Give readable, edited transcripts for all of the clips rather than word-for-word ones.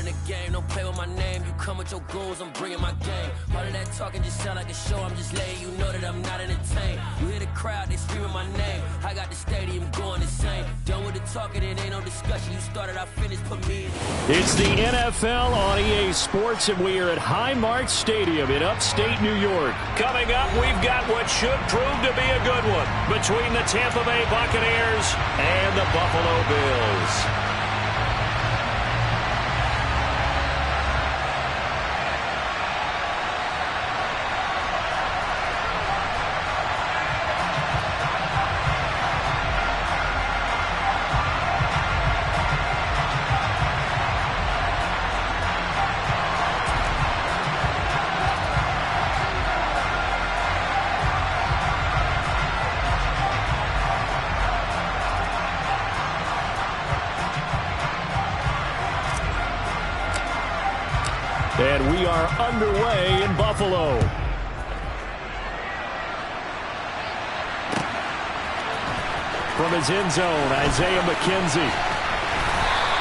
the game, don't play with my name. You come with your goons, I'm bringing my game. All of that talking just sound like a show, I'm just letting you know that I'm not entertained. You hear the crowd, they screaming my name. I got the stadium going insane. Done with the talking, it ain't no discussion. You started, I finished, put me in. It's the NFL on EA Sports, and we are at Highmark Stadium in upstate New York. Coming up, we've got what should prove to be a good one between the Tampa Bay Buccaneers and the Buffalo Bills. And we are underway in Buffalo. From his end zone, Isaiah McKenzie.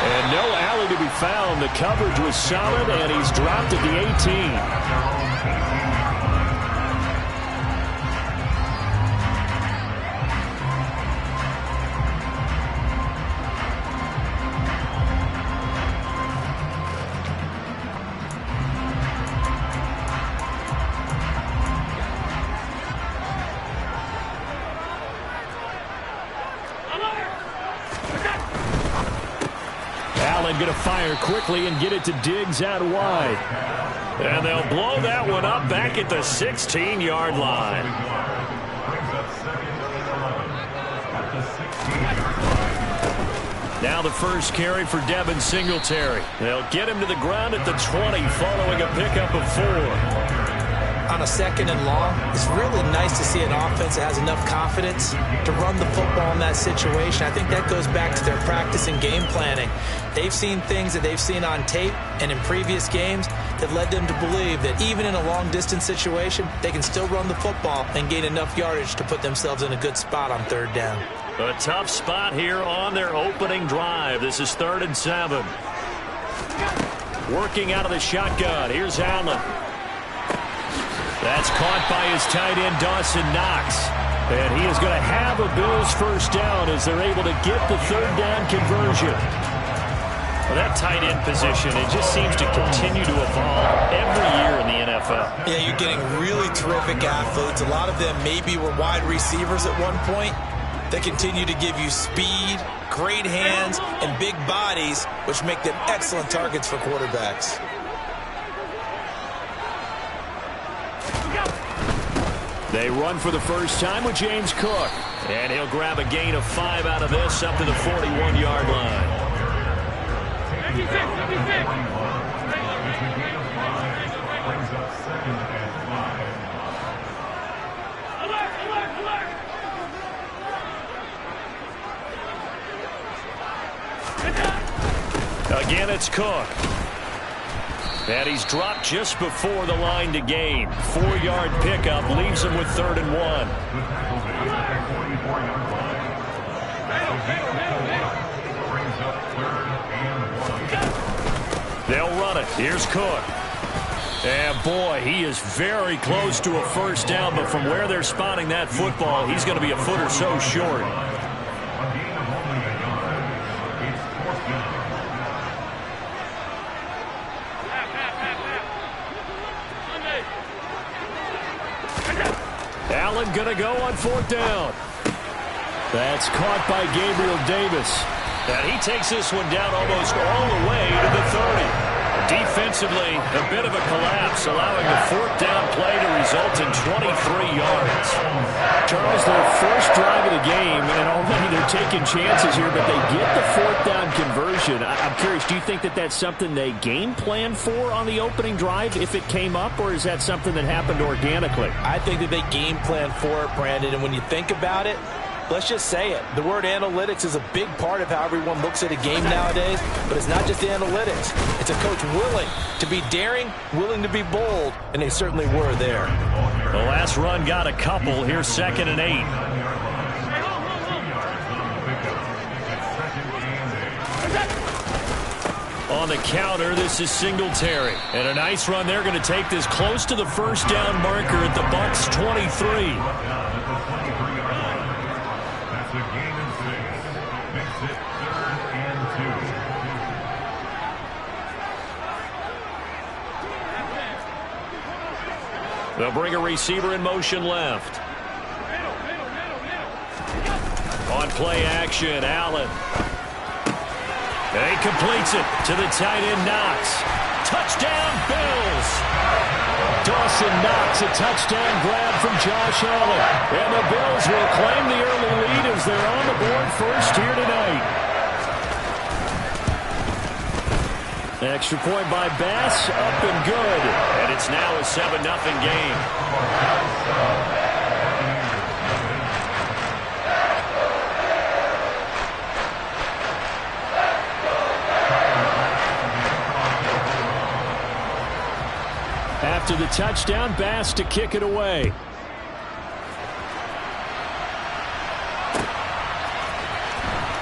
And no alley to be found. The coverage was solid, and he's dropped at the 18. Going to fire quickly and get it to Diggs out wide. And they'll blow that one up back at the 16-yard line. Now the first carry for Devin Singletary. They'll get him to the ground at the 20 following a pickup of 4. On a second and long, it's really nice to see an offense that has enough confidence to run the football in that situation. I think that goes back to their practice and game planning. They've seen things that they've seen on tape and in previous games that led them to believe that even in a long-distance situation, they can still run the football and gain enough yardage to put themselves in a good spot on third down. A tough spot here on their opening drive. This is 3rd and 7. Working out of the shotgun. Here's Allen. That's caught by his tight end, Dawson Knox. And he is going to have a Bills first down as they're able to get the third down conversion. Well, that tight end position, it just seems to continue to evolve every year in the NFL. Yeah, you're getting really terrific athletes. A lot of them maybe were wide receivers at one point. They continue to give you speed, great hands, and big bodies, which make them excellent targets for quarterbacks. They run for the first time with James Cook. And he'll grab a gain of 5 out of this up to the 41-yard line. Again, it's Cook. And he's dropped just before the line to gain. 4-yard pickup leaves him with 3rd and 1. They'll run it. Here's Cook. And boy, he is very close to a first down, but from where they're spotting that football, he's going to be a foot or so short. Allen going to go on 4th down. That's caught by Gabriel Davis. And he takes this one down almost all the way to the 30. Defensively, a bit of a collapse, allowing the 4th down play to result in 23 yards. Charles, their first drive of the game, and already they're taking chances here, but they get the 4th down conversion. I'm curious, do you think that that's something they game plan for on the opening drive if it came up, or is that something that happened organically? I think that they game plan for it, Brandon, and when you think about it, let's just say it. The word analytics is a big part of how everyone looks at a game nowadays, but it's not just the analytics. It's a coach willing to be daring, willing to be bold, and they certainly were there. The last run got a couple. Here's 2nd and 8. On the counter, this is Singletary. And a nice run there, going to take this close to the first down marker at the Bucs 23. That's a gain of 6. Makes it 3rd and 2. They'll bring a receiver in motion left. On play action, Allen. And he completes it to the tight end, Knox. Touchdown, Bills! Dawson Knox, a touchdown grab from Josh Allen. And the Bills will claim the early lead as they're on the board first here tonight. Extra point by Bass, up and good. And it's now a 7-0 game. After the touchdown, Bass to kick it away.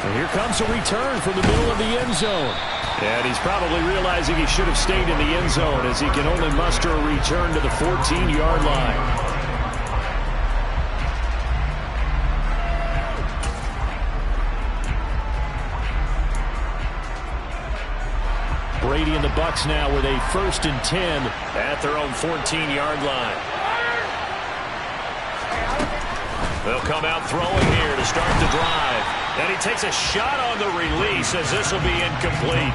And here comes a return from the middle of the end zone. And he's probably realizing he should have stayed in the end zone as he can only muster a return to the 14-yard line. Brady and the Bucs now with a 1st and 10 at their own 14-yard line. They'll come out throwing here to start the drive. And he takes a shot on the release as this will be incomplete.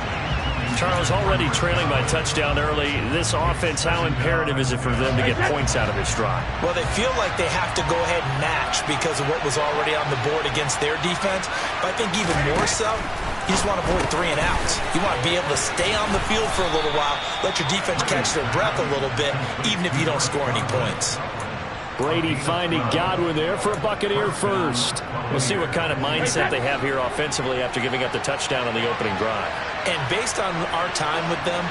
Charles, already trailing by touchdown early. This offense, how imperative is it for them to get points out of this drive? Well, they feel like they have to go ahead and match because of what was already on the board against their defense. But I think even more so, you just want to avoid 3 and outs. You want to be able to stay on the field for a little while, let your defense catch their breath a little bit, even if you don't score any points. Brady finding Godwin there for a Buccaneer first. We'll see what kind of mindset they have here offensively after giving up the touchdown on the opening drive. And based on our time with them,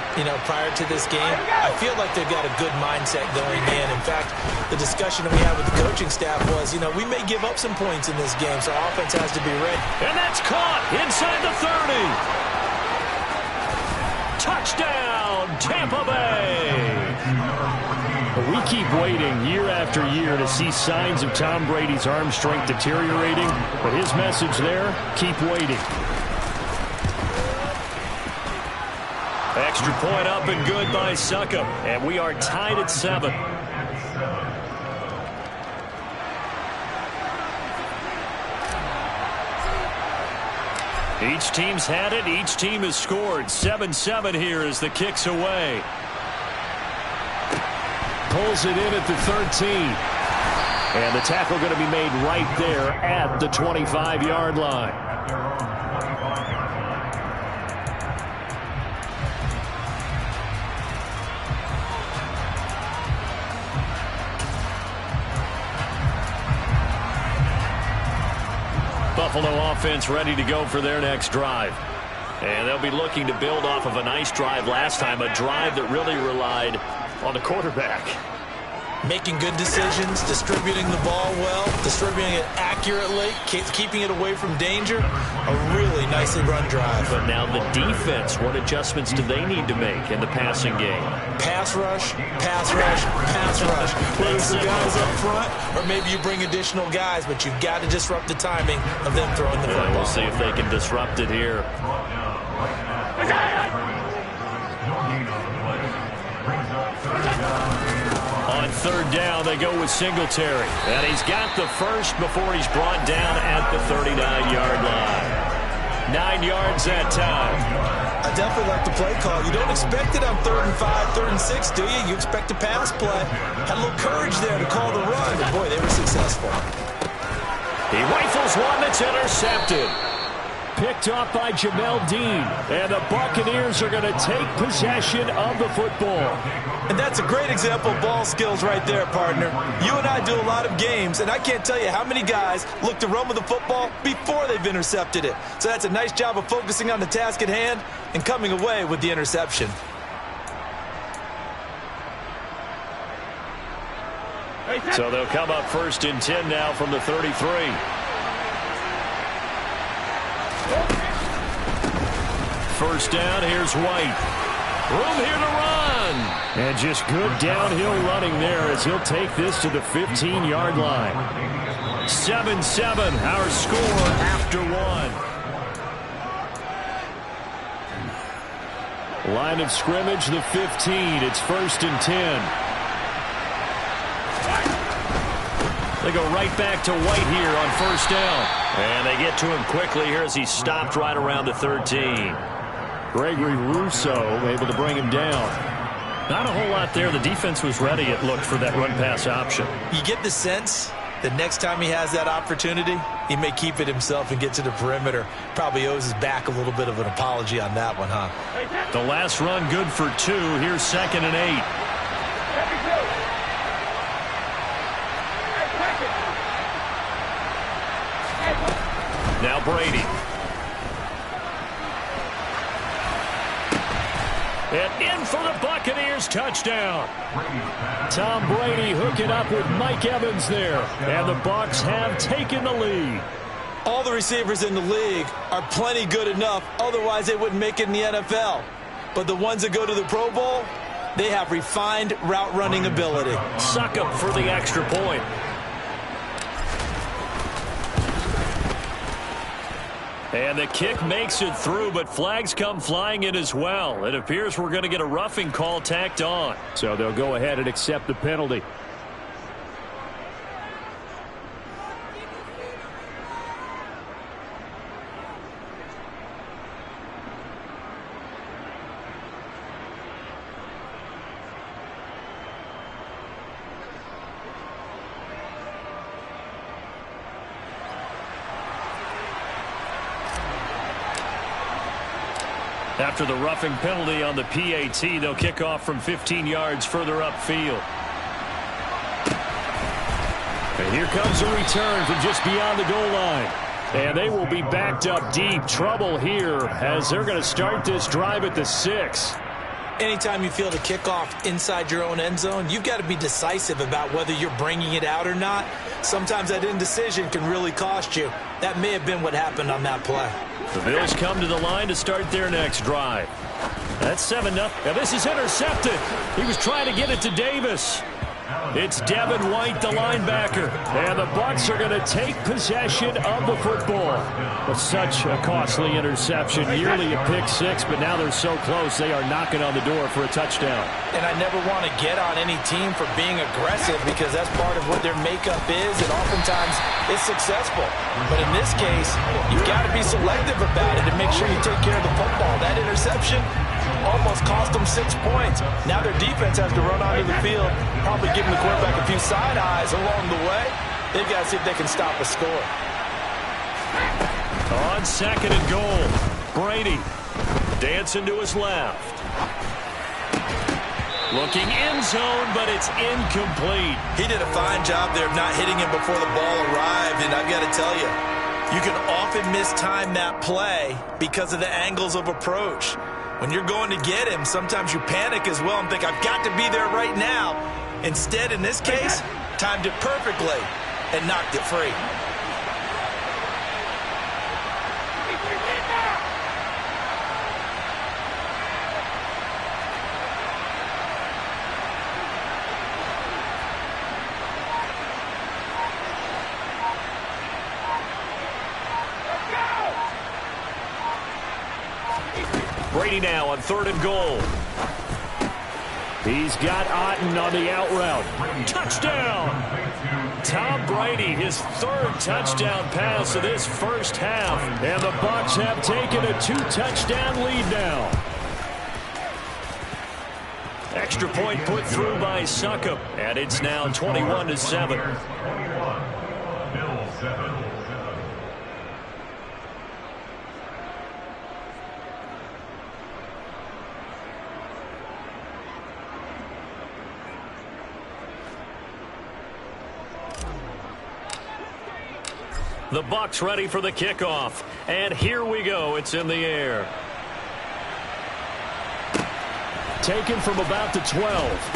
prior to this game, I feel like they've got a good mindset going in. In fact, the discussion that we had with the coaching staff was, we may give up some points in this game, so our offense has to be ready. And that's caught inside the 30. Touchdown, Tampa Bay. We keep waiting year after year to see signs of Tom Brady's arm strength deteriorating, but his message there, keep waiting. Extra point up and good by Succop, and we are tied at 7. Each team's had it, each team has scored. 7-7 here as the kick's away. Pulls it in at the 13. And the tackle going to be made right there at the 25-yard line. Buffalo offense ready to go for their next drive. And they'll be looking to build off of a nice drive last time, a drive that really relied on the quarterback. Making good decisions, distributing the ball well, distributing it accurately, keeping it away from danger. A really nicely run drive. But now the defense, what adjustments do they need to make in the passing game? Pass rush, pass rush, pass rush. Whether it's the guys up front or maybe you bring additional guys, but you've got to disrupt the timing of them throwing the football. We'll see if they can disrupt it here. On 3rd down, they go with Singletary. And he's got the first before he's brought down at the 39-yard line. 9 yards that time. I definitely like the play call. You don't expect it on 3rd and 5, 3rd and 6, do you? You expect a pass play. Had a little courage there to call the run, but boy, they were successful. He rifles one that's intercepted. Picked off by Jamel Dean. And the Buccaneers are going to take possession of the football. And that's a great example of ball skills right there, partner. You and I do a lot of games, and I can't tell you how many guys look to run with the football before they've intercepted it. So that's a nice job of focusing on the task at hand and coming away with the interception. So they'll come up 1st and 10 now from the 33. first down. Here's White. Room here to run. And just good downhill running there as he'll take this to the 15-yard line. 7-7, our score after one. Line of scrimmage, the 15. It's 1st and 10. They go right back to White here on first down. And they get to him quickly here as he stopped right around the 13. Gregory Rousseau able to bring him down. Not a whole lot there. The defense was ready, it looked, for that run-pass option. You get the sense that next time he has that opportunity, he may keep it himself and get to the perimeter. Probably owes his back a little bit of an apology on that one, huh? The last run good for 2. Here's 2nd and 8. Now Brady. And in for the Buccaneers, touchdown. Tom Brady hooking up with Mike Evans there. And the Bucs have taken the lead. All the receivers in the league are plenty good enough. Otherwise, they wouldn't make it in the NFL. But the ones that go to the Pro Bowl, they have refined route running ability. Suck up for the extra point. And the kick makes it through, but flags come flying in as well. It appears we're going to get a roughing call tacked on. So they'll go ahead and accept the penalty. After the roughing penalty on the PAT, they'll kick off from 15 yards further upfield. And here comes a return from just beyond the goal line. And they will be backed up deep. Trouble here as they're going to start this drive at the 6. Anytime you feel the kickoff inside your own end zone, you've got to be decisive about whether you're bringing it out or not. Sometimes that indecision can really cost you. That may have been what happened on that play. The Bills come to the line to start their next drive. That's 7-0. Now this is intercepted. He was trying to get it to Davis. It's Devin White, the linebacker. And the Bucs are going to take possession of the football. But such a costly interception. Nearly a pick-6, but now they're so close they are knocking on the door for a touchdown. And I never want to get on any team for being aggressive because that's part of what their makeup is, and oftentimes it's successful. But in this case, you've got to be selective about it and make sure you take care of the football. That interception almost cost them 6 points. Now their defense has to run onto the field, probably giving the quarterback a few side eyes along the way. They've got to see if they can stop a score. On 2nd and goal, Brady dancing to his left. Looking end zone, but it's incomplete. He did a fine job there of not hitting him before the ball arrived, and I've got to tell you, you can often mistime that play because of the angles of approach. When you're going to get him, sometimes you panic as well and think, I've got to be there right now. Instead, in this case, timed it perfectly and knocked it free. Brady now on 3rd and goal. He's got Otten on the out route. Touchdown! Tom Brady, his 3rd touchdown pass of this first half. And the Bucs have taken a 2-touchdown lead now. Extra point put through by Succop. And it's now 21-7. The Bucs ready for the kickoff. And here we go. It's in the air. Taken from about the 12.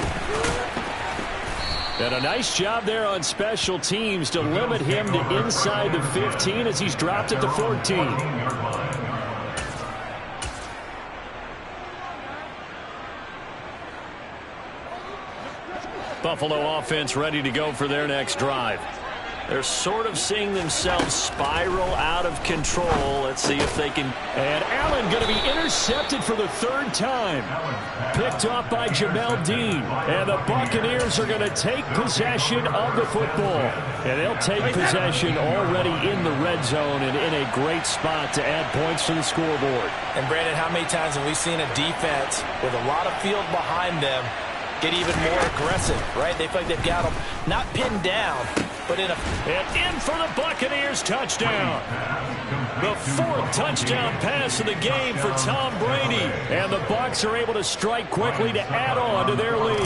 And a nice job there on special teams to limit him to inside the 15 as he's dropped at the 14. Buffalo offense ready to go for their next drive. They're sort of seeing themselves spiral out of control. Let's see if they can. And Allen going to be intercepted for the third time. Picked off by Jamel Dean. And the Buccaneers are going to take possession of the football. And they'll take possession already in the red zone and in a great spot to add points to the scoreboard. And Brandon, how many times have we seen a defense with a lot of field behind them get even more aggressive, right? They feel like they've got them not pinned down, but in a... And in for the Buccaneers touchdown. The fourth touchdown pass of the game for Tom Brady. And the Bucs are able to strike quickly to add on to their lead.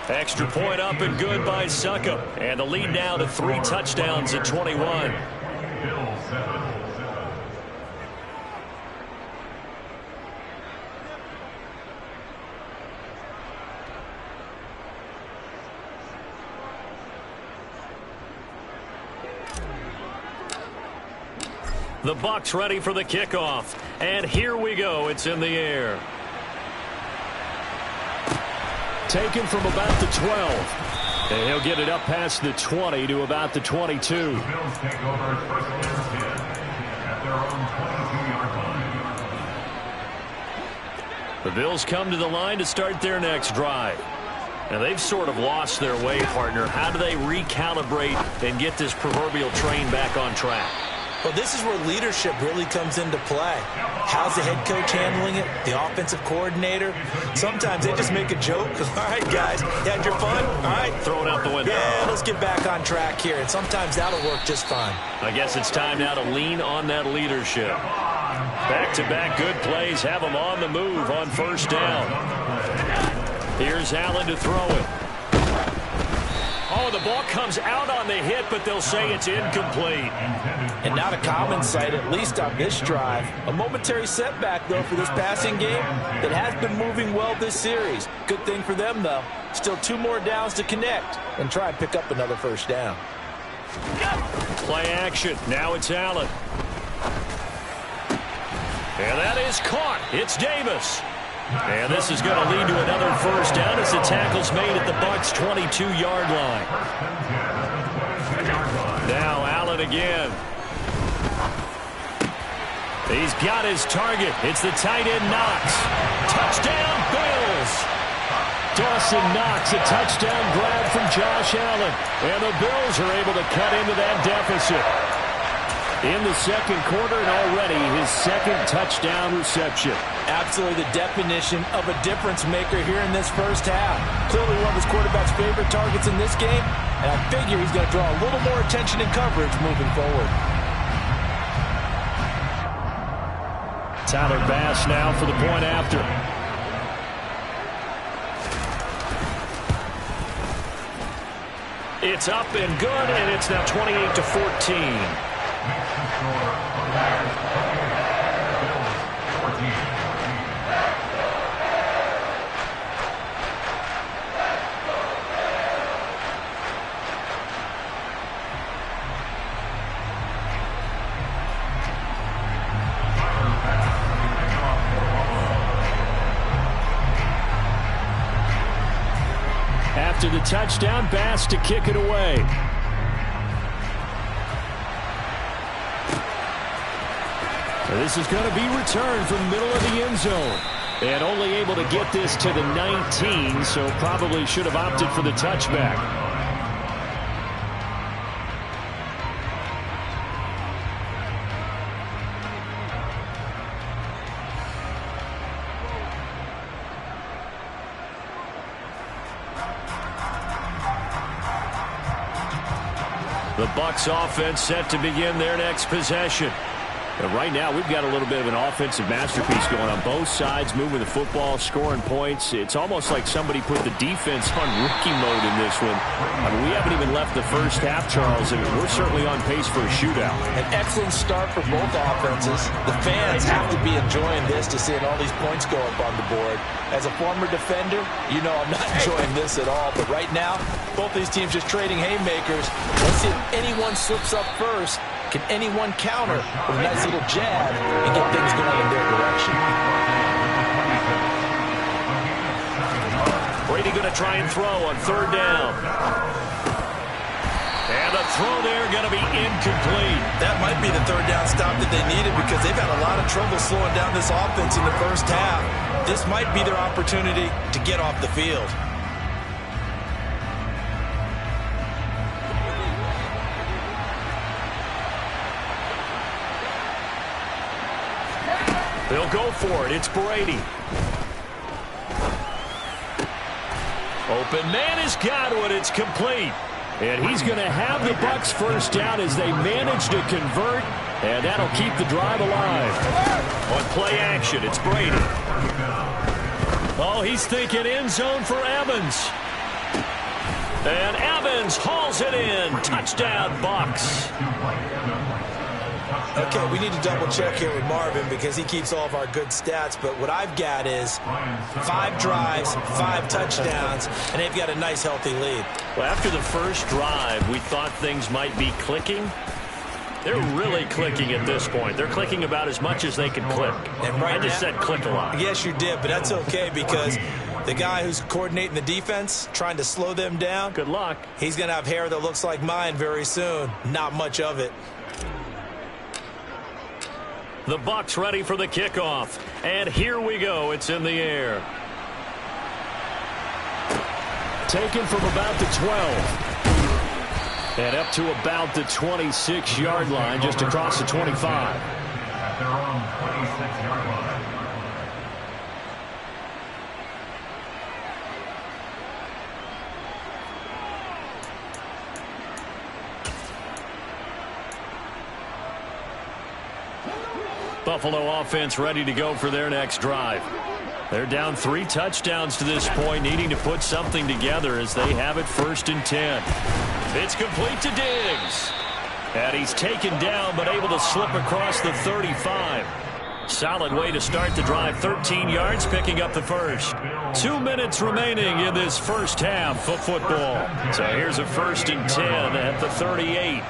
Extra point up and good by Succop. And the lead now to 3 touchdowns at 21. The Bucs ready for the kickoff. And here we go. It's in the air. Taken from about the 12. And he'll get it up past the 20 to about the 22. The Bills take over first and 10 at their own 22-yard line. The Bills come to the line to start their next drive. Now, they've sort of lost their way, partner. How do they recalibrate and get this proverbial train back on track? Well, this is where leadership really comes into play. How's the head coach handling it? The offensive coordinator? Sometimes they just make a joke. All right, guys, you had your fun? All right. Throw it out the window. Yeah, let's get back on track here. And sometimes that'll work just fine. I guess it's time now to lean on that leadership. Back-to-back good plays have them on the move on first down. Here's Allen to throw it. Oh, the ball comes out on the hit, but they'll say it's incomplete. And not a common sight, at least on this drive. A momentary setback, though, for this passing game that has been moving well this series. Good thing for them, though. Still 2 more downs to connect and try and pick up another first down. Play action. Now it's Allen. And that is caught. It's Davis. And this is going to lead to another first down as the tackle's made at the Bucs' 22-yard line. Now Allen again. He's got his target. It's the tight end Knox. Touchdown, Bills. Dawson Knox, a touchdown grab from Josh Allen. And the Bills are able to cut into that deficit. In the second quarter and already his second touchdown reception. Absolutely the definition of a difference maker here in this first half. Clearly one of his quarterback's favorite targets in this game, and I figure he's going to draw a little more attention and coverage moving forward. Tyler Bass now for the point after. It's up and good, and it's now 28-14. After the touchdown, Bass to kick it away. This is going to be returned from the middle of the end zone. And only able to get this to the 19, so probably should have opted for the touchback. The Bucs offense set to begin their next possession. And right now, we've got a little bit of an offensive masterpiece going on both sides, moving the football, scoring points. It's almost like somebody put the defense on rookie mode in this one. I mean, we haven't even left the first half, Charles, and we're certainly on pace for a shootout. An excellent start for both offenses. The fans have to be enjoying this to seeing all these points go up on the board. As a former defender, you know I'm not enjoying this at all. But right now, both these teams just trading haymakers. Let's see if anyone slips up first. Can anyone counter with a nice little jab and get things going in their direction? Brady going to try and throw on third down. And the throw there going to be incomplete. That might be the third down stop that they needed because they've had a lot of trouble slowing down this offense in the first half. This might be their opportunity to get off the field. They'll go for it. It's Brady. Open man is Godwin. It's complete. And he's going to have the Bucs first down as they manage to convert. And that'll keep the drive alive. On play action, it's Brady. Oh, he's thinking end zone for Evans. And Evans hauls it in. Touchdown, Bucs. Okay, we need to double check here with Marvin because he keeps all of our good stats. But what I've got is 5 drives, 5 touchdowns, and they've got a nice, healthy lead. Well, after the first drive, we thought things might be clicking. They're really clicking at this point. They're clicking about as much as they can click. And right I just said click a lot. Yes, you did, but that's okay because the guy who's coordinating the defense, trying to slow them down, good luck. He's going to have hair that looks like mine very soon. Not much of it. The Bucs ready for the kickoff. And here we go. It's in the air. Taken from about the 12. And up to about the 26-yard line, just across the 25. At their own 26-yard line. Buffalo offense ready to go for their next drive. They're down 3 touchdowns to this point, needing to put something together as they have it 1st and 10. It's complete to Diggs. And he's taken down but able to slip across the 35. Solid way to start the drive. 13 yards, picking up the first. 2 minutes remaining in this first half of football. So here's a 1st and 10 at the 38.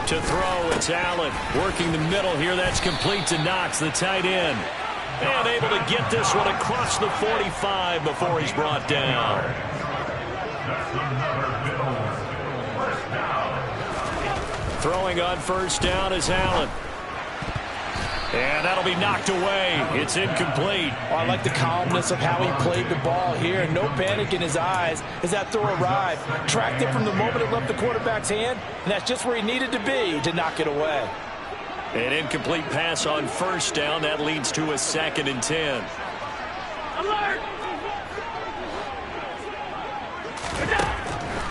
To throw, it's Allen. Working the middle here. That's complete to Knox, the tight end. And able to get this one across the 45 before he's brought down. Throwing on 1st down is Allen. And that'll be knocked away. It's incomplete. Oh, I like the calmness of how he played the ball here. No panic in his eyes as that throw arrived. Tracked it from the moment it left the quarterback's hand, and that's just where he needed to be to knock it away. An incomplete pass on 1st down. That leads to a 2nd and 10. Alert!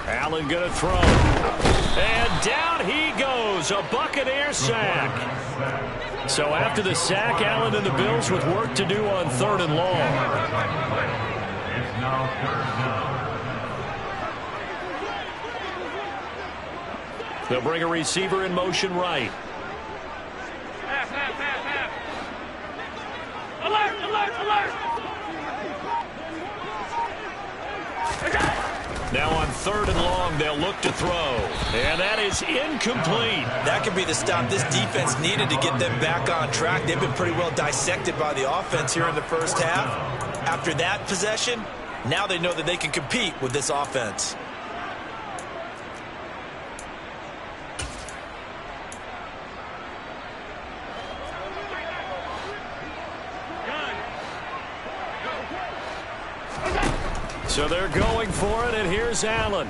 Allen going to throw. And down he goes. A Buccaneer sack. So after the sack, Allen and the Bills with work to do on 3rd and long. It's now 3rd down. They'll bring a receiver in motion right. Alert! Alert! Alert! Now on 3rd and long, they'll look to throw. And that is incomplete. That could be the stop this defense needed to get them back on track. They've been pretty well dissected by the offense here in the first half. After that possession, now they know that they can compete with this offense. So they're going for it, and here's Allen.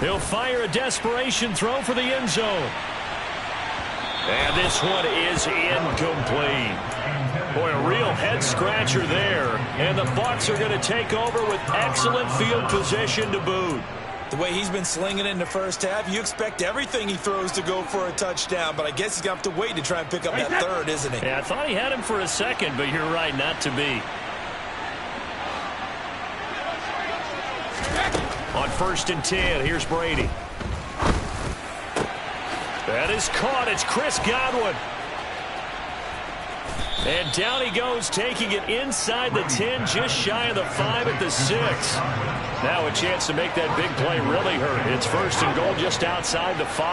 He'll fire a desperation throw for the end zone. And this one is incomplete. Boy, a real head-scratcher there. And the Bucs are going to take over with excellent field position to boot. The way he's been slinging it in the first half, you expect everything he throws to go for a touchdown, but I guess he's going to have to wait to try and pick up that 3rd, isn't he? Yeah, I thought he had him for a second, but you're right, not to be. On 1st and 10, here's Brady. That is caught. It's Chris Godwin. And down he goes, taking it inside the 10, just shy of the 5 at the 6. Now a chance to make that big play really hurt. It's 1st and goal just outside the 5.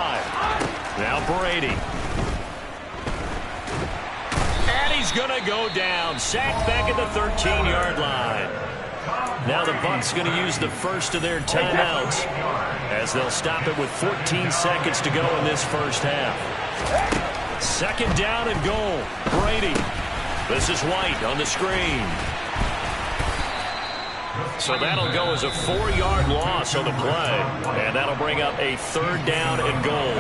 Now Brady. And he's going to go down. Sacked back at the 13-yard line. Now the Bucs going to use the first of their timeouts as they'll stop it with 14 seconds to go in this first half. 2nd down and goal. Brady. This is White on the screen. So that'll go as a 4-yard loss on the play. And that'll bring up a 3rd down and goal.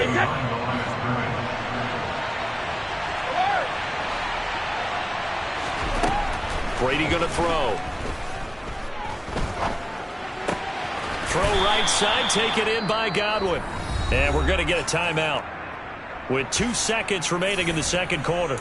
Brady going to throw. Throw right side, taken in by Godwin. And we're going to get a timeout with 2 seconds remaining in the second quarter.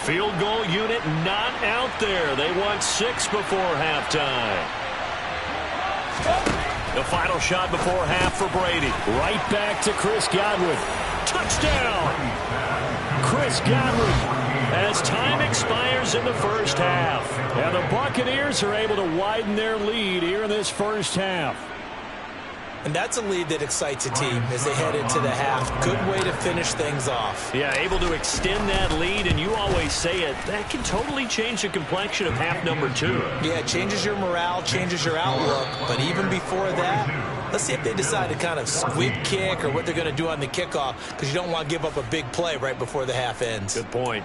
Field goal unit not out there. They want 6 before halftime. The final shot before half for Brady. Right back to Chris Godwin. Touchdown! Chris Godwin as time expires in the first half. And the Buccaneers are able to widen their lead here in this first half. And that's a lead that excites a team as they head into the half. Good way to finish things off. Yeah, able to extend that lead, and you always say it, that can totally change the complexion of half number 2. Yeah, it changes your morale, changes your outlook. But even before that, let's see if they decide to kind of squib kick or what they're going to do on the kickoff, because you don't want to give up a big play right before the half ends. Good point.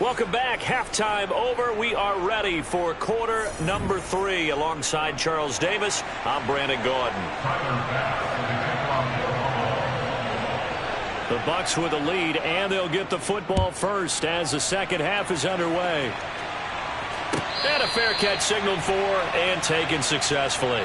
Welcome back. Halftime over. We are ready for quarter number 3. Alongside Charles Davis, I'm Brandon Gordon. The Bucs with a lead, and they'll get the football first as the second half is underway. And a fair catch signaled for and taken successfully.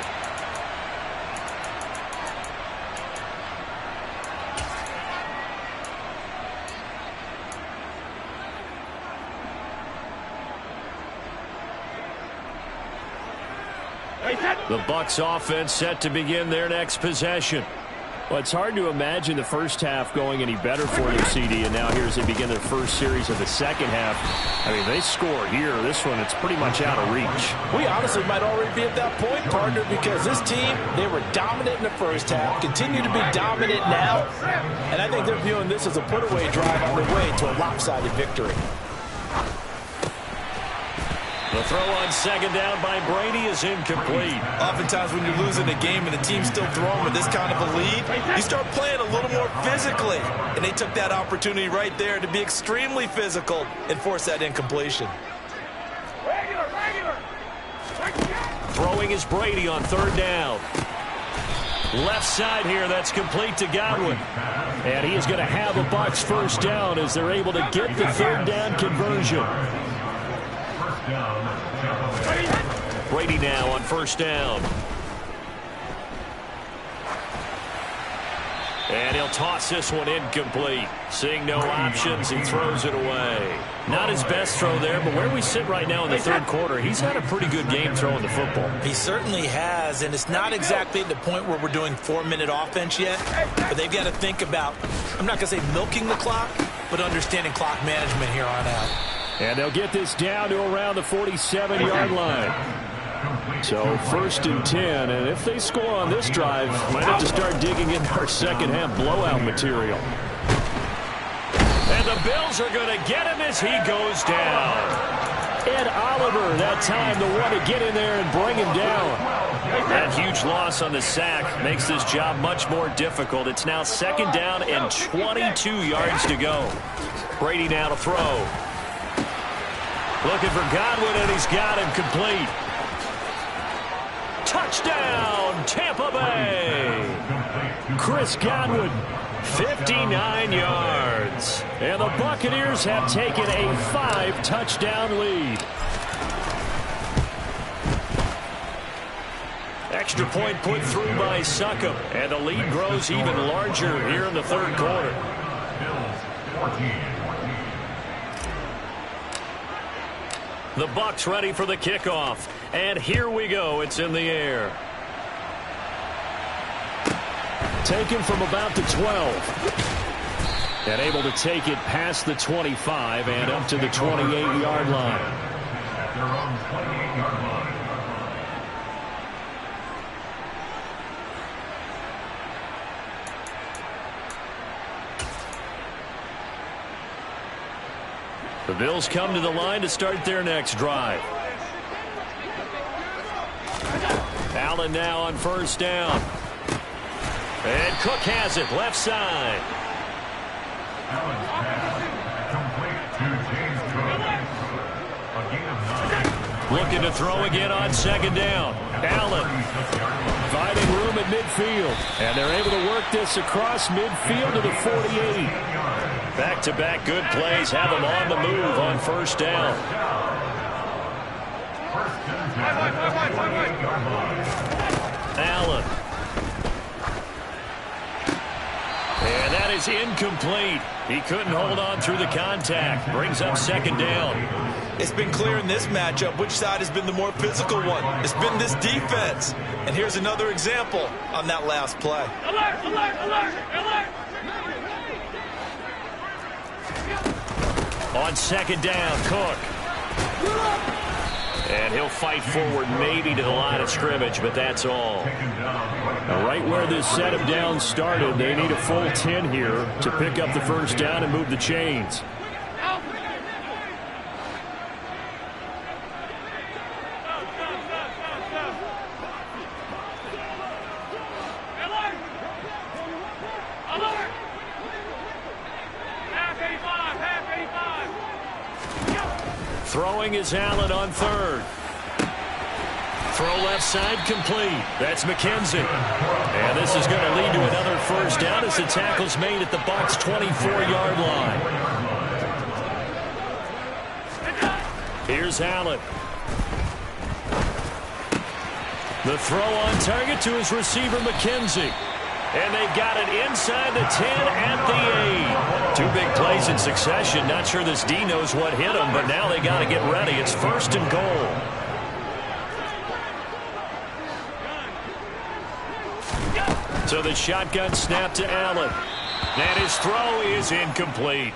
The Bucs offense set to begin their next possession. Well, it's hard to imagine the first half going any better for them, CD, and now here as they begin their first series of the second half. I mean, they score here. This one, it's pretty much out of reach. We honestly might already be at that point, partner, because this team, they were dominant in the first half, continue to be dominant now, and I think they're viewing this as a put-away drive on their way to a lopsided victory. The throw on second down by Brady is incomplete. Oftentimes when you're losing a game and the team's still throwing with this kind of a lead, you start playing a little more physically. And they took that opportunity right there to be extremely physical and force that incompletion. Throwing is Brady on third down. Left side here, that's complete to Godwin. And he is going to have a Bucs first down as they're able to get the third down conversion. Brady now on first down. And he'll toss this one incomplete. Seeing no options, he throws it away. Not his best throw there, but where we sit right now in the third quarter, he's had a pretty good game throwing the football. He certainly has, and it's not exactly at the point where we're doing 4-minute offense yet, but they've got to think about, I'm not going to say milking the clock, but understanding clock management here on out. And they'll get this down to around the 47-yard line. So 1st and 10, and if they score on this drive, might have to start digging into our second half blowout material. And the Bills are going to get him as he goes down. Ed Oliver, that time, the one to get in there and bring him down. That huge loss on the sack makes this job much more difficult. It's now second down and 22 yards to go. Brady now to throw. Looking for Godwin, and he's got him complete. Touchdown, Tampa Bay! Chris Godwin, 59 yards. And the Buccaneers have taken a 5-touchdown lead. Extra point put through by Succop, and the lead grows even larger here in the third quarter. The Bucs ready for the kickoff, and here we go. It's in the air. Taken from about the 12. And able to take it past the 25 and up to the 28-yard line. At their own 28-yard line. The Bills come to the line to start their next drive. Allen now on first down. And Cook has it, left side. Allen's pass complete to James Cook. A gain of 9. Looking to throw again on second down. Allen finding room at midfield. And they're able to work this across midfield to the 48. Back-to-back good plays have them on the move on first down. Allen. And that is incomplete. He couldn't hold on through the contact. Brings up second down. It's been clear in this matchup which side has been the more physical one. It's been this defense. And here's another example on that last play. Alert, alert, alert, alert. On second down, Cook. And he'll fight forward maybe to the line of scrimmage, but that's all. Now, right where this set of downs started, they need a full 10 here to pick up the first down and move the chains. Throwing is Allen on third. Throw left side complete. That's McKenzie. And this is going to lead to another first down as the tackle's made at the Bucs' 24-yard line. Here's Allen. The throw on target to his receiver, McKenzie. And they got it inside the 10 at the 8. Two big plays in succession. Not sure this D knows what hit him, but now they got to get ready. It's first and goal. So the shotgun snap to Allen. And his throw is incomplete.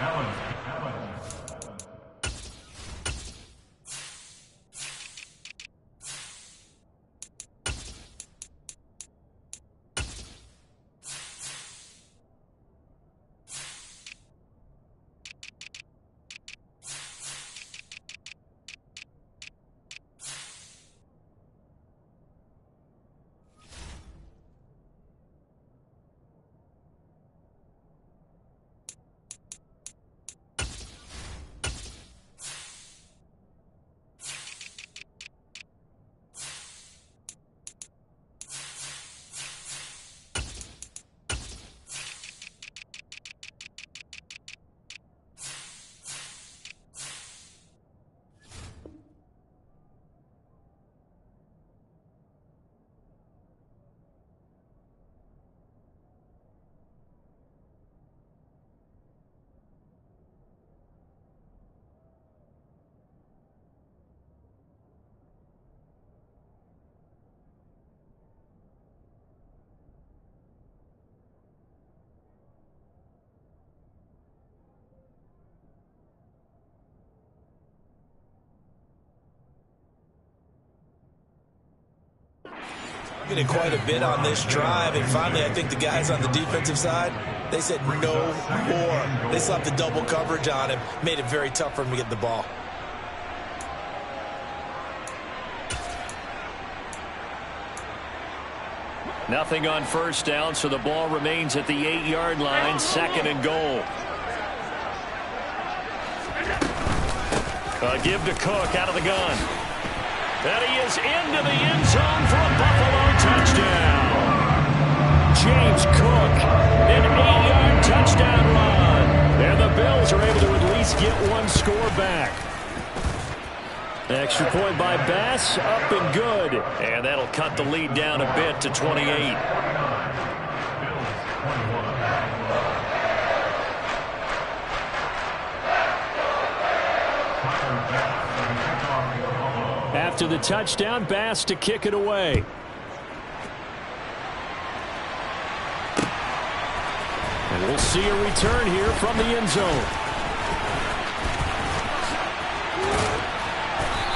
Getting quite a bit on this drive, and finally I think the guys on the defensive side, they said no more. They slapped the double coverage on him, made it very tough for him to get the ball. Nothing on first down, so the ball remains at the 8-yard line, second and goal. A give to Cook out of the gun. And he is into the end zone for a Buffalo touchdown. James Cook, an 8-yard touchdown run. And the Bills are able to at least get one score back. Extra point by Bass, up and good. And that'll cut the lead down a bit to 28. After the touchdown, Bass to kick it away. And we'll see a return here from the end zone.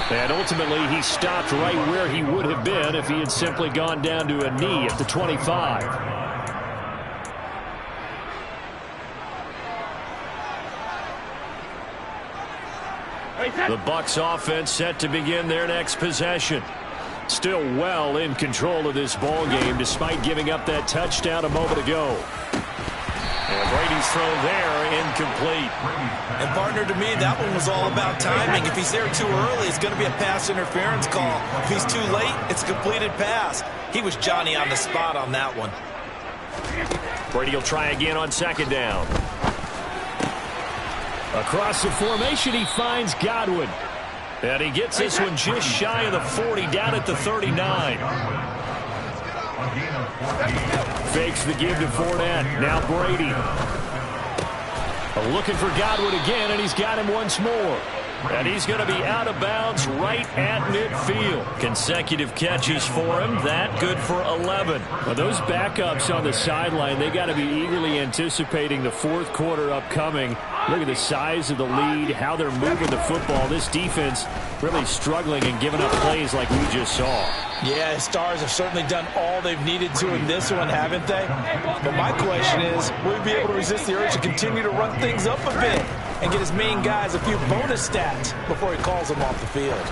And ultimately, he stopped right where he would have been if he had simply gone down to a knee at the 25. The Bucs offense set to begin their next possession. Still well in control of this ball game despite giving up that touchdown a moment ago. And Brady's throw there incomplete. And partner, to me, that one was all about timing. If he's there too early, it's going to be a pass interference call. If he's too late, it's a completed pass. He was Johnny on the spot on that one. Brady will try again on second down. Across the formation, he finds Godwin. And he gets this one just shy of the 40, down at the 39. Fakes the give to Fournette. Now Brady. Looking for Godwin again, and he's got him once more. And he's going to be out of bounds right at midfield. Consecutive catches for him. That good for 11. Well, those backups on the sideline, they got to be eagerly anticipating the fourth quarter upcoming. Look at the size of the lead, how they're moving the football. This defense really struggling and giving up plays like we just saw. Yeah, Stars have certainly done all they've needed to in this one, haven't they? But my question is, will he be able to resist the urge to continue to run things up a bit and get his main guys a few bonus stats before he calls them off the field?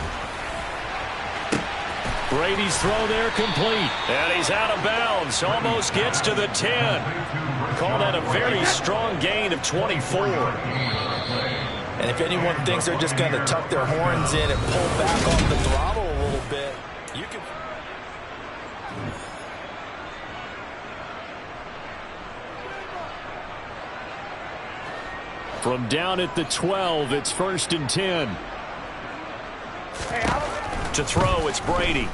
Brady's throw there complete. And he's out of bounds. Almost gets to the 10. Call that a very strong gain of 24. And if anyone thinks they're just going to tuck their horns in and pull back off the throttle a little bit, you can... From down at the 12, it's 1st and 10. To throw, it's Brady.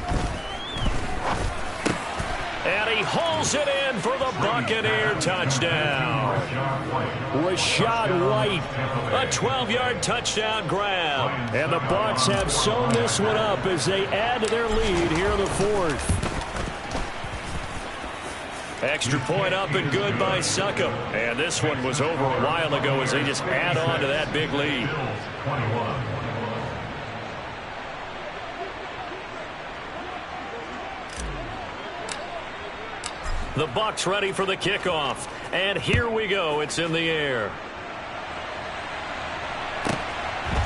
And he hauls it in for the Buccaneer touchdown. Rachaad White. A 12-yard touchdown grab. And the Bucs have sewn this one up as they add to their lead here in the fourth. Extra point up and good by Succop. And this one was over a while ago as they just add on to that big lead. The Bucs ready for the kickoff. And here we go. It's in the air.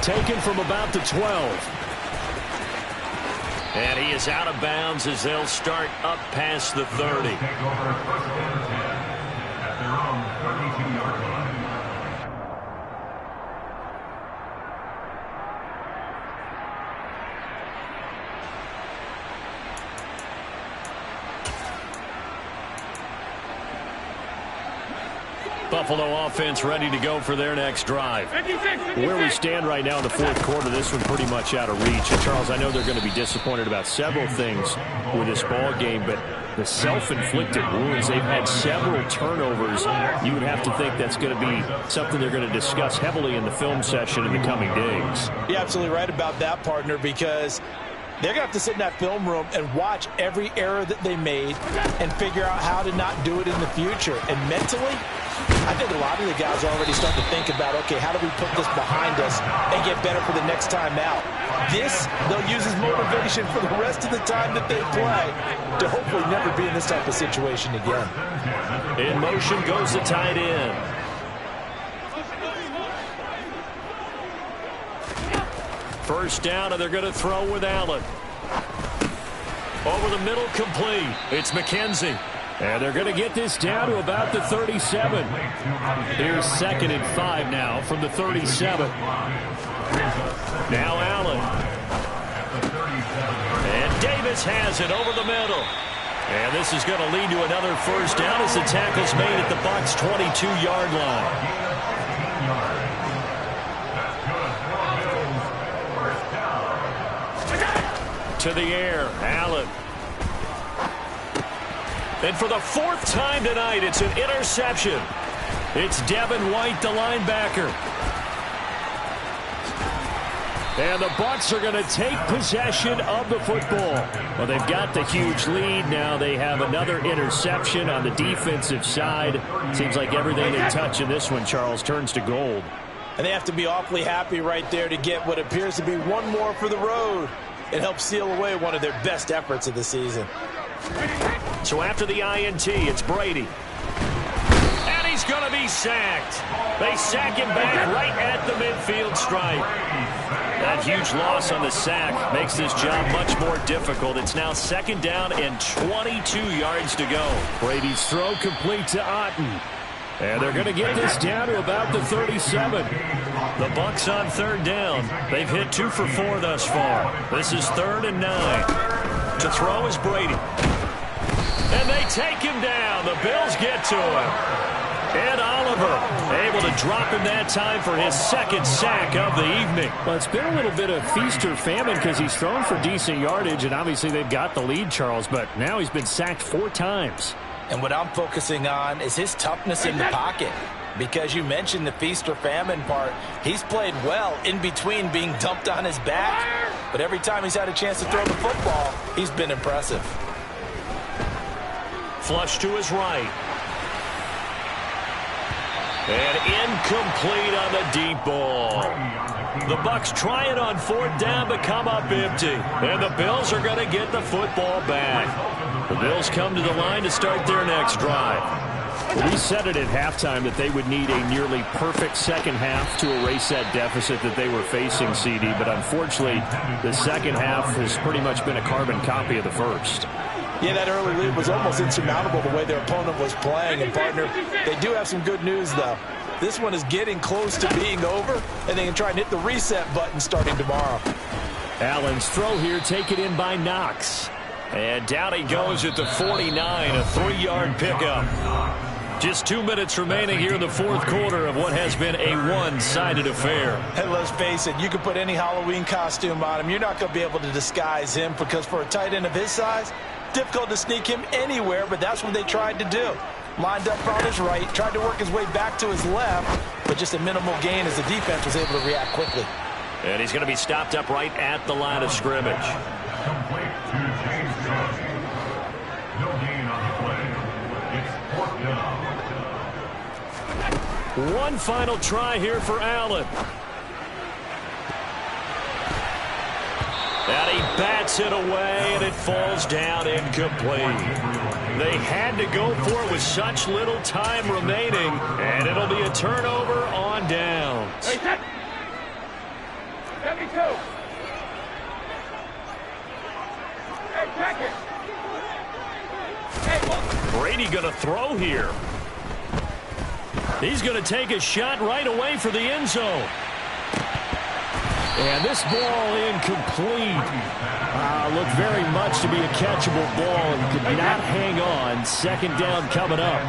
Taken from about the 12. And he is out of bounds as they'll start up past the 30. Buffalo offense ready to go for their next drive. Where we stand right now in the fourth quarter, this one pretty much out of reach. And Charles, I know they're going to be disappointed about several things with this ball game, but the self-inflicted wounds, they've had several turnovers. You would have to think that's going to be something they're going to discuss heavily in the film session in the coming days. You're absolutely right about that, partner, because they're going to have to sit in that film room and watch every error that they made and figure out how to not do it in the future. And mentally, I think a lot of the guys are already starting to think about, okay, how do we put this behind us and get better for the next time out? This, they'll use as motivation for the rest of the time that they play to hopefully never be in this type of situation again. In motion goes the tight end. First down, and they're going to throw with Allen. Over the middle, complete. It's McKenzie. And they're going to get this down to about the 37. Here's 2nd and 5 now from the 37. Now Allen. And Davis has it over the middle. And this is going to lead to another first down as the tackle's made at the Bucs' 22-yard line. To the air, Allen. And for the fourth time tonight, it's an interception. It's Devin White, the linebacker. And the Bucs are going to take possession of the football. Well, they've got the huge lead. Now they have another interception on the defensive side. Seems like everything they touch in this one, Charles, turns to gold. And they have to be awfully happy right there to get what appears to be one more for the road. It helps seal away one of their best efforts of the season. So after the INT, it's Brady. And he's going to be sacked. They sack him back right at the midfield stripe. That huge loss on the sack makes this job much more difficult. It's now second down and 22 yards to go. Brady's throw complete to Otten. And they're going to get this down to about the 37. The Bucs on third down. They've hit 2 for 4 thus far. This is 3rd and 9. To throw is Brady. And they take him down. The Bills get to him. Ed Oliver able to drop him that time for his second sack of the evening. Well, it's been a little bit of feast or famine because he's thrown for decent yardage, and obviously they've got the lead, Charles, but now he's been sacked 4 times. And what I'm focusing on is his toughness in the pocket. Because you mentioned the feast or famine part. He's played well in between being dumped on his back. But every time he's had a chance to throw the football, he's been impressive. Flush to his right. And incomplete on the deep ball. The Bucs try it on 4th down but come up empty. And the Bills are going to get the football back. The Bills come to the line to start their next drive. We said it at halftime that they would need a nearly perfect second half to erase that deficit that they were facing, CD. But unfortunately, the second half has pretty much been a carbon copy of the first. Yeah, that early lead was almost insurmountable the way their opponent was playing. And, partner, they do have some good news, though. This one is getting close to being over, and they can try and hit the reset button starting tomorrow. Allen's throw here taken in by Knox. And down he goes at the 49, a 3-yard pickup. Just 2 minutes remaining here in the fourth quarter of what has been a one-sided affair. And let's face it, you can put any Halloween costume on him. You're not going to be able to disguise him because for a tight end of his size, difficult to sneak him anywhere, but that's what they tried to do. Lined up on his right, tried to work his way back to his left, but just a minimal gain as the defense was able to react quickly. And he's going to be stopped up right at the line of scrimmage. Complete to James Johnson. No gain on the play. It's 4th down. One final try here for Allen. And he bats it away, and it falls down incomplete. They had to go for it with such little time remaining, and it'll be a turnover on downs. Hey, set. 72. Hey, check it. Hey, look. Brady going to throw here. He's going to take a shot right away for the end zone. And this ball incomplete. Looked very much to be a catchable ball and could not hang on. Second down coming up.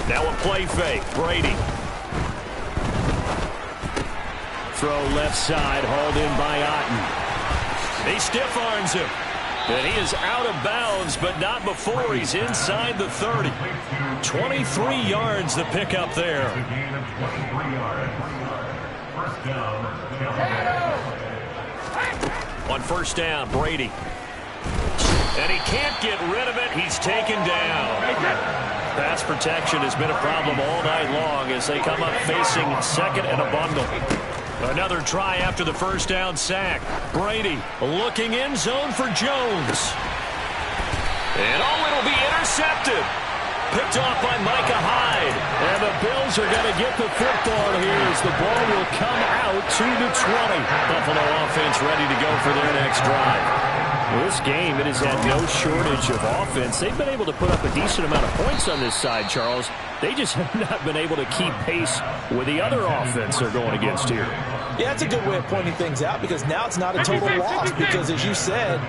Now a play fake. Brady. Throw left side, hauled in by Otten. He stiff arms him. And he is out of bounds, but not before he's inside the 30. 23 yards the pickup there. Gain of 23 yards. First down. On first down, Brady. And he can't get rid of it. He's taken down. Pass protection has been a problem all night long as they come up facing second and a bundle. Another try after the first down sack. Brady looking in zone for Jones. And it'll be intercepted. Picked off by Micah Hyde. And the Bills are going to get the football here as the ball will come out to the 20. Buffalo offense ready to go for their next drive. Well, this game, it has had no shortage of offense. They've been able to put up a decent amount of points on this side, Charles. they just have not been able to keep pace with the other offense they're going against here. Yeah, it's a good way of pointing things out because now it's not a total loss because, as you said,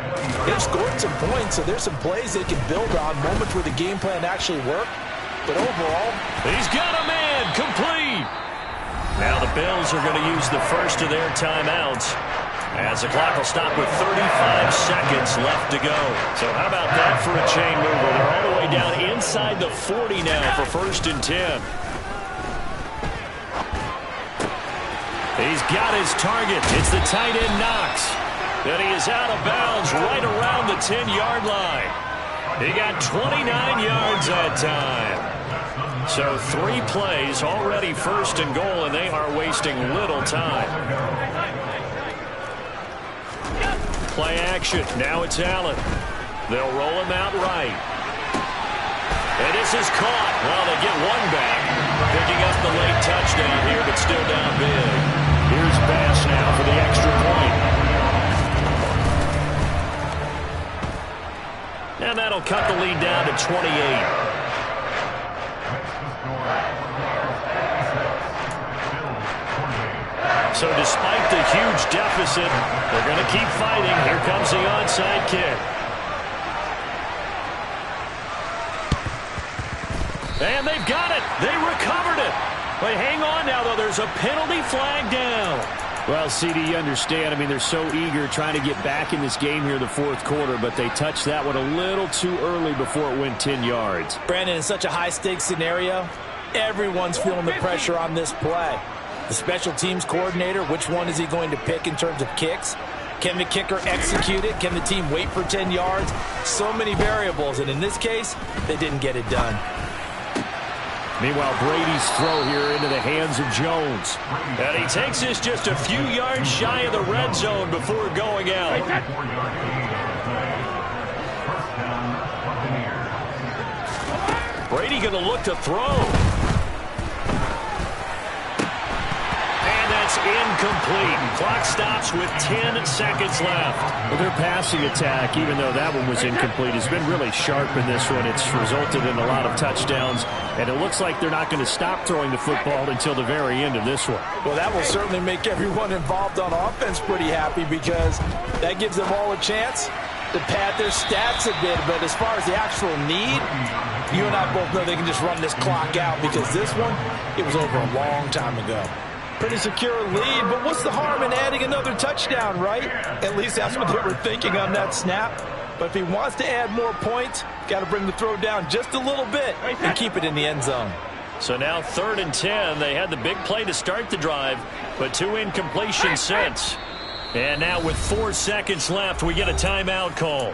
they've scored some points, so there's some plays they can build on, moments where the game plan actually worked. But overall, he's got a man complete. Now the Bills are going to use the first of their timeouts as the clock will stop with 35 seconds left to go. So how about that for a chain mover? They're all the way down inside the 40 now for 1st and 10. He's got his target. It's the tight end Knox. And he is out of bounds right around the 10-yard line. He got 29 yards that time. So 3 plays, already 1st and goal, and they are wasting little time. Play action. Now it's Allen. They'll roll him out right. And this is caught. Well, they get one back. Picking up the late touchdown here, but still down big. Here's Bass now for the extra point. And that'll cut the lead down to 28. So despite the huge deficit, they're going to keep fighting. Here comes the onside kick. And they've got it. They recovered it. But hang on now, though. There's a penalty flag down. Well, CD, you understand. I mean, they're so eager trying to get back in this game here in the 4th quarter, but they touched that one a little too early before it went 10 yards. Brandon, in such a high-stakes scenario, everyone's feeling the pressure on this play. The special teams coordinator, which one is he going to pick in terms of kicks? Can the kicker execute it? Can the team wait for 10 yards? So many variables, and in this case, they didn't get it done. Meanwhile, Brady's throw here into the hands of Jones. And he takes this just a few yards shy of the red zone before going out. Brady going to look to throw. Incomplete. Clock stops with 10 seconds left. Well, their passing attack, even though that one was incomplete, has been really sharp in this one. It's resulted in a lot of touchdowns, and it looks like they're not going to stop throwing the football until the very end of this one. Well, that will certainly make everyone involved on offense pretty happy because that gives them all a chance to pad their stats a bit. But as far as the actual need, you and I both know they can just run this clock out because this one, it was over a long time ago. Pretty secure lead, but what's the harm in adding another touchdown, right? At least that's what they were thinking on that snap. But if he wants to add more points, got to bring the throw down just a little bit and keep it in the end zone. So now 3rd and 10. They had the big play to start the drive, but 2 incompletions since. And now with 4 seconds left, we get a timeout call.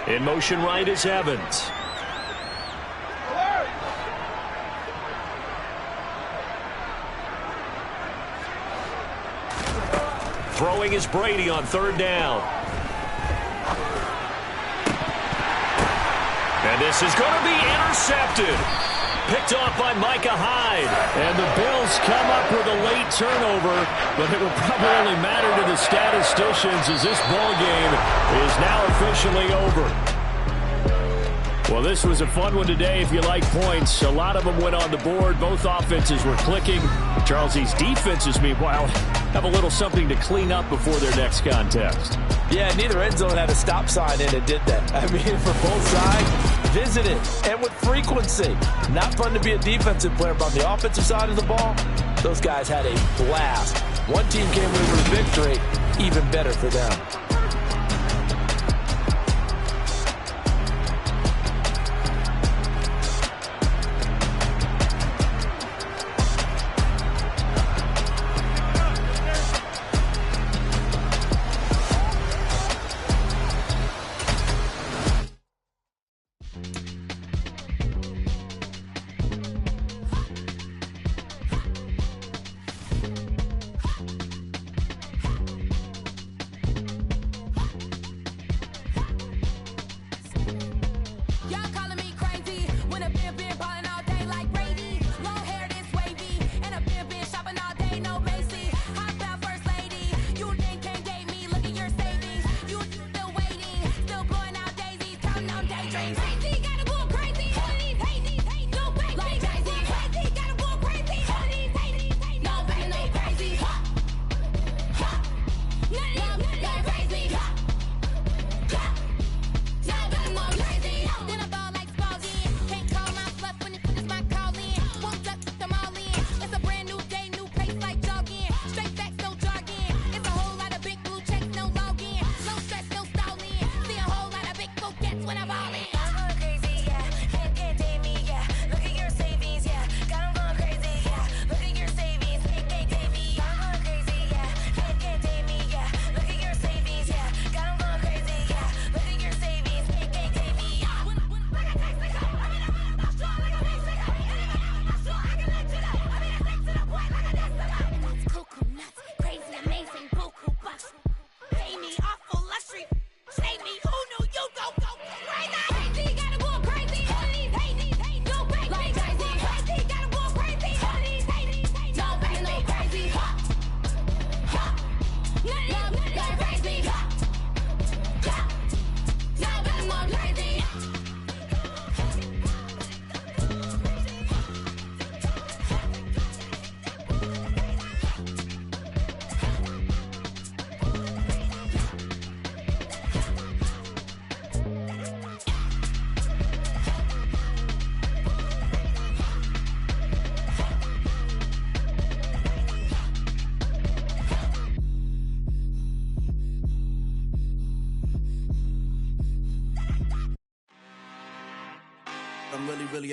In motion right is Evans. Throwing is Brady on 3rd down. And this is going to be intercepted. Picked off by Micah Hyde. And the Bills come up with a late turnover, but it will probably only matter to the statisticians as this ball game is now officially over. Well, this was a fun one today if you like points. A lot of them went on the board. Both offenses were clicking. Charles, these defenses, meanwhile, have a little something to clean up before their next contest. Yeah, neither end zone had a stop sign in it, did they? I mean, for both sides, visit it, and with frequency. Not fun to be a defensive player, but on the offensive side of the ball, those guys had a blast. One team came away with a victory, even better for them.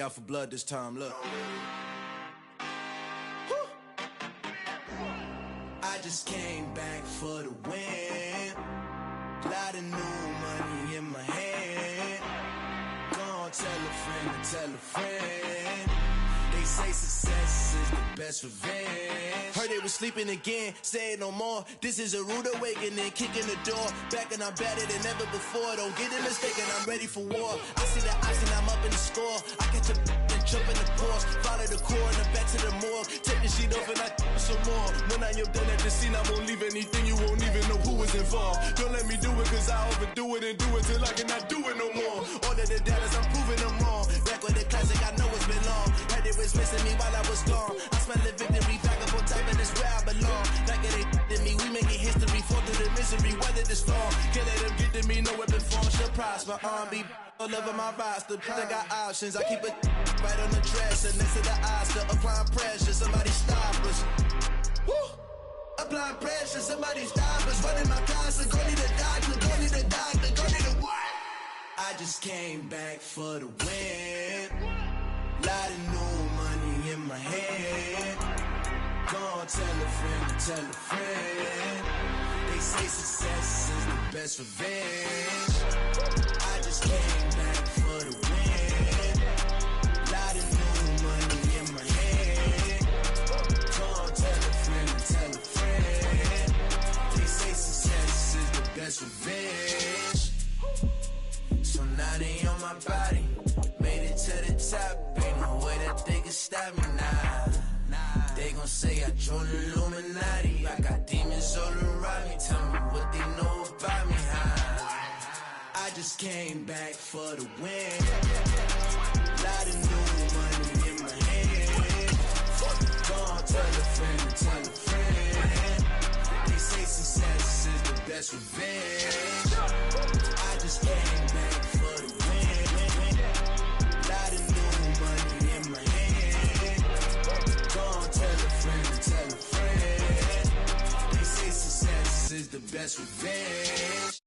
be out for blood this time, look. I just came back for the win. Lot of new money in my hand. Gonna tell a friend. They say success is the best revenge. Heard they was sleeping again, say it no more. This is a rude awakening, kicking the door. Back and I'm better than ever before. Don't get it mistaken, I'm ready for war. I see the ice and I'm up in the score. I catch a and jump in the course. Follow the core and then back to the morgue. Take the sheet off and I some more. When I am done at the scene, I won't leave anything. You won't even know who was involved. Don't let me do it cause I overdo it and do it till I cannot do it no more. All of the doubters, I'm proving them wrong. Back with the classic, I know it's been long. Heard it was missing me while I was gone. I smell the victory, vagabond type, and it's where I belong. Like it ain't to me, we making history. Fall through the misery, weather the storm. Can't let them get to me, no weapon form should prosper. Be all over my roster. I got options, I keep it right on the dresser. Next to the Oscar, applying pressure. Somebody stop us. Woo! Applying pressure, somebody stop us. Running my concert, go need a doctor, go need a doctor, go need a what? I just came back for the win. Lot of new money in my hand. Gonna tell a friend. They say success is the best revenge. I just came back for the win. Lot of new money in my hand. Gonna tell a friend. They say success is the best revenge. So now they on my body. Made it to the top. Ain't no way that they can stop me now. They gon' say I joined the Illuminati. I got demons all around me. Tell me what they know about me, huh? I just came back for the win. Lot of new money in my hand. Gonna tell a friend. They say success is the best revenge. I just came back for the win. Lot of new money in my hand. Gonna tell a friend. They say success is the best revenge.